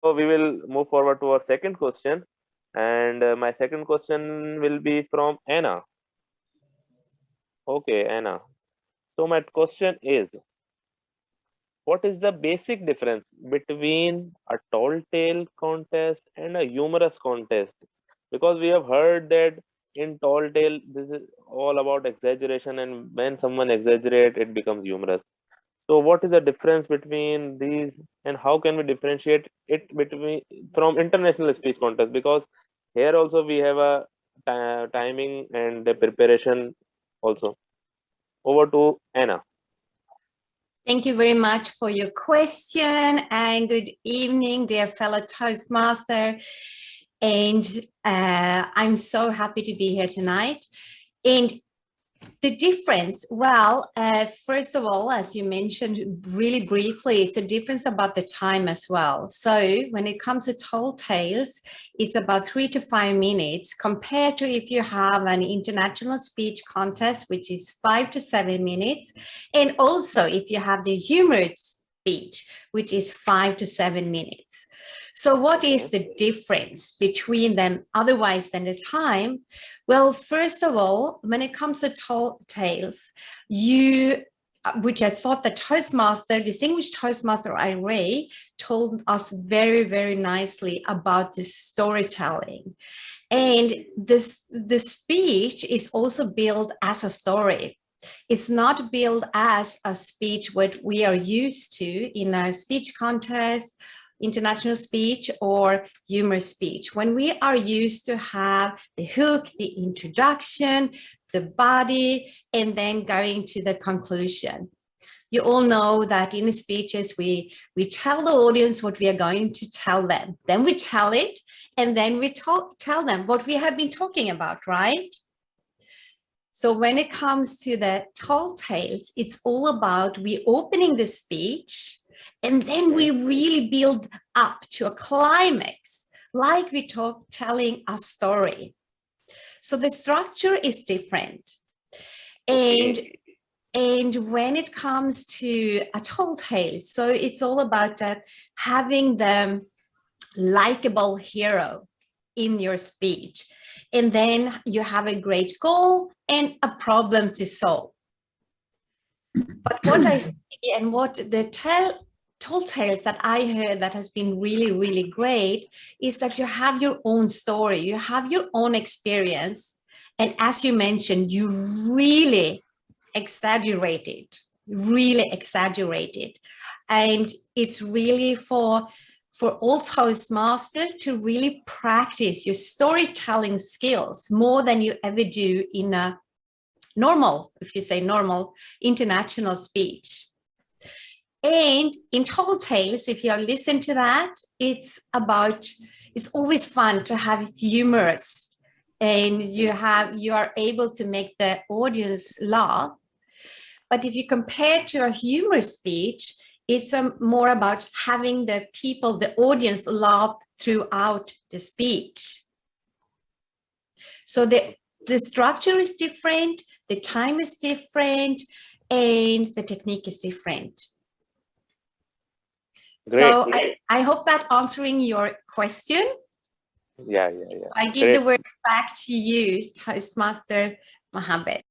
So we will move forward to our second question, and my second question will be from Anna. Okay, Anna. So my question is, what is the basic difference between a tall tale contest and a humorous contest? Because we have heard that in tall tale, this is all about exaggeration, and when someone exaggerates, it becomes humorous. So, what is the difference between these, and how can we differentiate it between from international speech contest? Because here also we have a timing and the preparation also. Over to Anna. Thank you very much for your question, and good evening, dear fellow Toastmaster. And I'm so happy to be here tonight. And the difference, well, first of all, as you mentioned really briefly, it's a difference about the time as well. So when it comes to tall tales, it's about 3 to 5 minutes compared to if you have an international speech contest, which is 5 to 7 minutes. And also if you have the humorous speech, which is 5 to 7 minutes. So what is the difference between them otherwise than the time? Well, first of all, when it comes to tall tales, which I thought the Toastmaster, distinguished Toastmaster Ray, told us very, very nicely about the storytelling. And the speech is also built as a story. It's not built as a speech what we are used to in a speech contest, international speech, or humor speech. When we are used to have the hook, the introduction, the body, and then going to the conclusion. You all know that in speeches, we tell the audience what we are going to tell them. Then we tell it, and then we tell them what we have been talking about, right? So when it comes to the tall tales, it's all about we opening the speech, and then we really build up to a climax, like we telling a story. So the structure is different. And when it comes to a tall tale, so it's all about that having the likable hero in your speech. And then you have a great goal and a problem to solve. But what I see and what the tall tales that I heard that has been really, really great is that you have your own story, you have your own experience. And as you mentioned, you really exaggerate it. And it's really for all Toastmasters to really practice your storytelling skills more than you ever do in a normal, if you say normal, international speech. And in tall tales, if you listen to that, it's always fun to have humorous, and you are able to make the audience laugh. But if you compare to a humor speech, it's more about having the people, the audience laugh throughout the speech. So the structure is different, the time is different, and the technique is different. Great. So I hope that answering your question. Yeah. I give the word back to you, Toastmaster Mohammed.